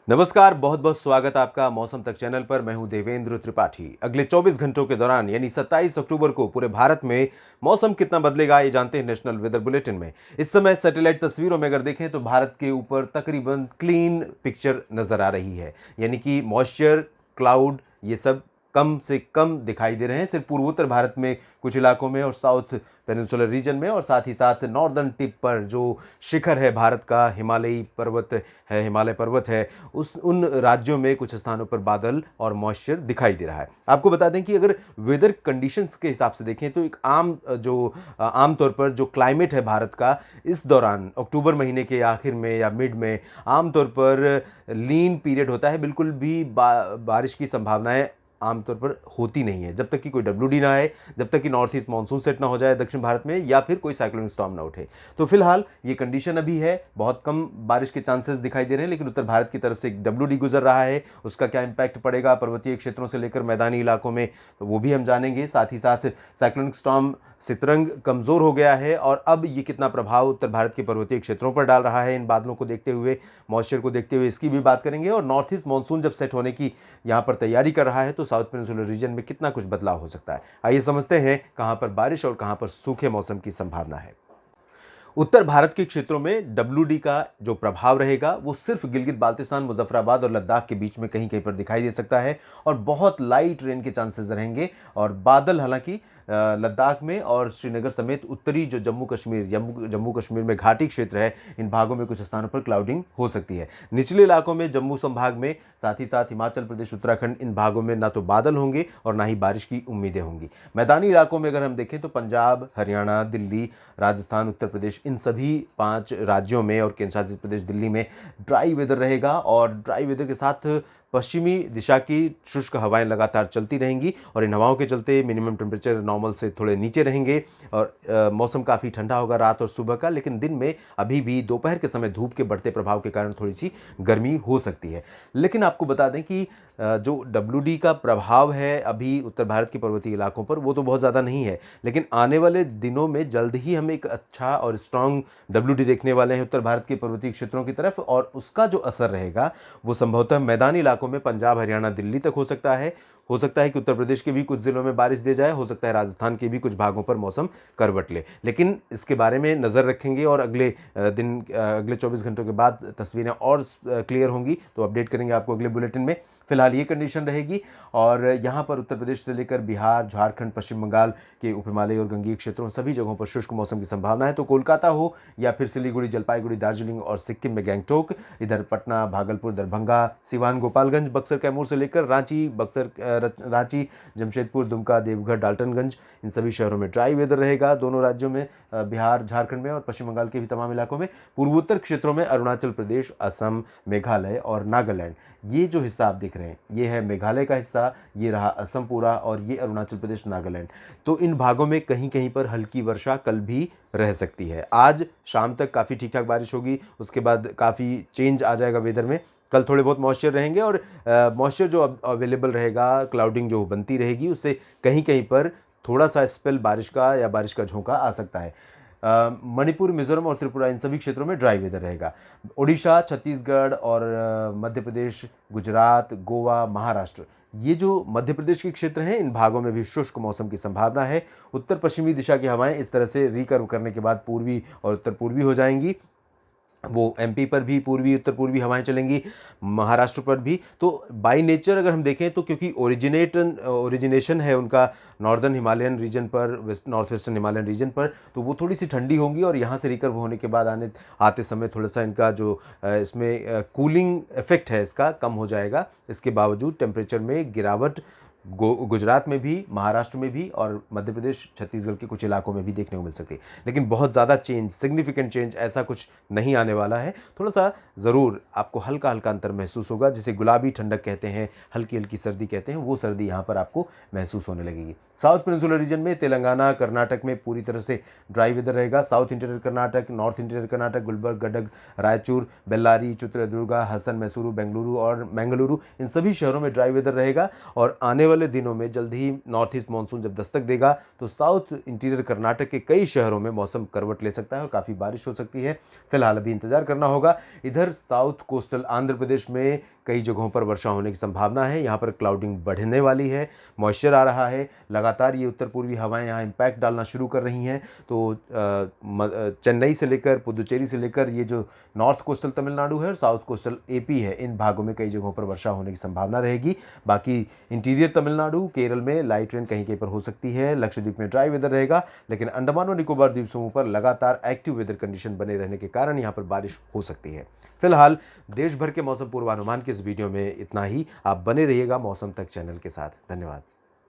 नमस्कार, बहुत बहुत स्वागत आपका मौसम तक चैनल पर। मैं हूं देवेंद्र त्रिपाठी। अगले 24 घंटों के दौरान यानी 27 अक्टूबर को पूरे भारत में मौसम कितना बदलेगा ये जानते हैं नेशनल वेदर बुलेटिन में। इस समय सैटेलाइट तस्वीरों में अगर देखें तो भारत के ऊपर तकरीबन क्लीन पिक्चर नजर आ रही है, यानी कि मॉइस्चर, क्लाउड ये सब कम से कम दिखाई दे रहे हैं। सिर्फ पूर्वोत्तर भारत में कुछ इलाकों में और साउथ पेनिनसुलर रीजन में और साथ ही साथ नॉर्दर्न टिप पर जो शिखर है भारत का, हिमालय पर्वत है, उस उन राज्यों में कुछ स्थानों पर बादल और मॉइस्चर दिखाई दे रहा है। आपको बता दें कि अगर वेदर कंडीशंस के हिसाब से देखें तो एक आमतौर पर जो क्लाइमेट है भारत का इस दौरान अक्टूबर महीने के आखिर में या मिड में आमतौर पर लीन पीरियड होता है। बिल्कुल भी बारिश की संभावनाएं आमतौर पर होती नहीं है जब तक कि कोई डब्ल्यूडी ना आए, जब तक कि नॉर्थ ईस्ट मानसून सेट ना हो जाए दक्षिण भारत में, या फिर कोई साइक्लोनिक स्टॉर्म ना उठे। तो फिलहाल ये कंडीशन अभी है, बहुत कम बारिश के चांसेस दिखाई दे रहे हैं। लेकिन उत्तर भारत की तरफ से एक डब्ल्यूडी गुजर रहा है, उसका क्या इंपैक्ट पड़ेगा पर्वतीय क्षेत्रों से लेकर मैदानी इलाकों में, तो वो भी हम जानेंगे। साथ ही साथ साइक्लोनिक स्टॉर्म सितरंग कमजोर हो गया है और अब ये कितना प्रभाव उत्तर भारत के पर्वतीय क्षेत्रों पर डाल रहा है इन बादलों को देखते हुए, मॉइस्चर को देखते हुए, इसकी भी बात करेंगे। और नॉर्थ ईस्ट मानसून जब सेट होने की यहाँ पर तैयारी कर रहा है तो साउथ पेनिनसुलर रीजन में कितना कुछ बदलाव हो सकता है। आइए समझते हैं कहां पर बारिश और कहां पर सूखे मौसम की संभावना है। उत्तर भारत के क्षेत्रों में डब्ल्यूडी का जो प्रभाव रहेगा वो सिर्फ गिलगित बाल्टिस्तान, मुजफ्फराबाद और लद्दाख के बीच में कहीं कहीं पर दिखाई दे सकता है और बहुत लाइट रेन के चांसेस रहेंगे। और बादल हालांकि लद्दाख में और श्रीनगर समेत उत्तरी जो जम्मू कश्मीर में घाटी क्षेत्र है, इन भागों में कुछ स्थानों पर क्लाउडिंग हो सकती है। निचले इलाकों में जम्मू संभाग में, साथ ही साथ हिमाचल प्रदेश, उत्तराखंड, इन भागों में ना तो बादल होंगे और ना ही बारिश की उम्मीदें होंगी। मैदानी इलाकों में अगर हम देखें तो पंजाब, हरियाणा, दिल्ली, राजस्थान, उत्तर प्रदेश, इन सभी 5 राज्यों में और केंद्र शासित प्रदेश दिल्ली में ड्राई वेदर रहेगा। और ड्राई वेदर के साथ पश्चिमी दिशा की शुष्क हवाएं लगातार चलती रहेंगी और इन हवाओं के चलते मिनिमम टेम्परेचर नॉर्मल से थोड़े नीचे रहेंगे और मौसम काफ़ी ठंडा होगा रात और सुबह का। लेकिन दिन में अभी भी दोपहर के समय धूप के बढ़ते प्रभाव के कारण थोड़ी सी गर्मी हो सकती है। लेकिन आपको बता दें कि जो डब्ल्यूडी का प्रभाव है अभी उत्तर भारत के पर्वतीय इलाकों पर वो तो बहुत ज़्यादा नहीं है, लेकिन आने वाले दिनों में जल्द ही हम एक अच्छा और स्ट्रांग डब्ल्यूडी देखने वाले हैं उत्तर भारत के पर्वतीय क्षेत्रों की तरफ। और उसका जो असर रहेगा वो संभवतः मैदानी इलाकों में पंजाब, हरियाणा, दिल्ली तक हो सकता है कि उत्तर प्रदेश के भी कुछ जिलों में बारिश दे जाए, हो सकता है राजस्थान के भी कुछ भागों पर मौसम करवट ले। लेकिन इसके बारे में नज़र रखेंगे और अगले 24 घंटों के बाद तस्वीरें और क्लियर होंगी तो अपडेट करेंगे आपको अगले बुलेटिन में। फिलहाल ये कंडीशन रहेगी और यहाँ पर उत्तर प्रदेश से लेकर बिहार, झारखंड, पश्चिम बंगाल के उप हिमालय और गंगीय क्षेत्रों सभी जगहों पर शुष्क मौसम की संभावना है। तो कोलकाता हो या फिर सिलीगुड़ी, जलपाईगुड़ी, दार्जिलिंग और सिक्किम में गैंगटोक, इधर पटना, भागलपुर, दरभंगा, सिवान, गोपालगंज, बक्सर, कैमूर से लेकर रांची, जमशेदपुर, दुमका, देवघर, डाल्टनगंज, इन सभी शहरों में ड्राई वेदर रहेगा। दोनों राज्यों में, बिहार, झारखंड में और पश्चिम बंगाल के भी तमाम इलाकों में। पूर्वोत्तर क्षेत्रों में अरुणाचल प्रदेश, असम, मेघालय और नागालैंड, ये जो हिस्सा आप देख रहे हैं ये है मेघालय का हिस्सा, ये रहा असम पूरा और ये अरुणाचल प्रदेश, नागालैंड। तो इन भागों में कहीं कहीं पर हल्की वर्षा कल भी रह सकती है। आज शाम तक काफ़ी ठीक ठाक बारिश होगी, उसके बाद काफ़ी चेंज आ जाएगा वेदर में। कल थोड़े बहुत मॉइस्चर रहेंगे और मॉइस्चर जो अवेलेबल रहेगा, क्लाउडिंग जो बनती रहेगी, उससे कहीं कहीं पर थोड़ा सा स्पेल बारिश का झोंका आ सकता है। मणिपुर, मिजोरम और त्रिपुरा, इन सभी क्षेत्रों में ड्राई वेदर रहेगा। ओडिशा, छत्तीसगढ़ और मध्य प्रदेश, गुजरात, गोवा, महाराष्ट्र, ये जो मध्य प्रदेश के क्षेत्र हैं, इन भागों में भी शुष्क मौसम की संभावना है। उत्तर पश्चिमी दिशा की हवाएं इस तरह से रिकर्व करने के बाद पूर्वी और उत्तर पूर्वी हो जाएंगी। वो एमपी पर भी पूर्वी उत्तर पूर्वी हवाएं चलेंगी, महाराष्ट्र पर भी। तो बाय नेचर अगर हम देखें तो क्योंकि ओरिजिनेशन है उनका नॉर्दर्न हिमालयन रीजन पर, नॉर्थ वेस्टर्न हिमालयन रीजन पर, तो वो थोड़ी सी ठंडी होंगी और यहाँ से रिकर्व होने के बाद आते समय थोड़ा सा इनका जो इसमें कूलिंग इफेक्ट है इसका कम हो जाएगा। इसके बावजूद टेम्परेचर में गिरावट गुजरात में भी, महाराष्ट्र में भी और मध्य प्रदेश, छत्तीसगढ़ के कुछ इलाकों में भी देखने को मिल सकती है। लेकिन बहुत ज़्यादा सिग्निफिकेंट चेंज ऐसा कुछ नहीं आने वाला है। थोड़ा सा ज़रूर आपको हल्का हल्का अंतर महसूस होगा, जिसे गुलाबी ठंडक कहते हैं, हल्की हल्की सर्दी कहते हैं, वो सर्दी यहाँ पर आपको महसूस होने लगेगी। साउथ पेनिनसुलर रीजन में तेलंगाना, कर्नाटक में पूरी तरह से ड्राई वेदर रहेगा। South interior Karnataka, north interior Karnataka, Gulbarga, Gadag, Raichur, Bellary, Chitradurga, Hassan, Mysuru, Bengaluru और मंगलुरु, इन सभी शहरों में ड्राई वेदर रहेगा। और आने वाले दिनों में जल्द ही नॉर्थ ईस्ट मानसून जब दस्तक देगा तो साउथ इंटीरियर कर्नाटक के कई शहरों में मौसम करवट ले सकता है और काफ़ी बारिश हो सकती है। फिलहाल अभी इंतजार करना होगा। इधर साउथ कोस्टल आंध्र प्रदेश में कई जगहों पर वर्षा होने की संभावना है। यहाँ पर क्लाउडिंग बढ़ने वाली है, मॉइस्चर आ रहा है, लगातार ये उत्तर पूर्वी हवाएं यहाँ इम्पैक्ट डालना शुरू कर रही हैं। तो चेन्नई से लेकर पुदुचेरी से लेकर ये जो नॉर्थ कोस्टल तमिलनाडु है और साउथ कोस्टल एपी है, इन भागों में कई जगहों पर वर्षा होने की संभावना रहेगी। बाकी इंटीरियर तमिलनाडु, केरल में लाइट रेन कहीं कहीं पर हो सकती है। लक्षद्वीप में ड्राई वेदर रहेगा, लेकिन अंडमान और निकोबार द्वीप समूह पर लगातार एक्टिव वेदर कंडीशन बने रहने के कारण यहाँ पर बारिश हो सकती है। फिलहाल देश भर के मौसम पूर्वानुमान के इस वीडियो में इतना ही। आप बने रहिएगा मौसम तक चैनल के साथ। धन्यवाद।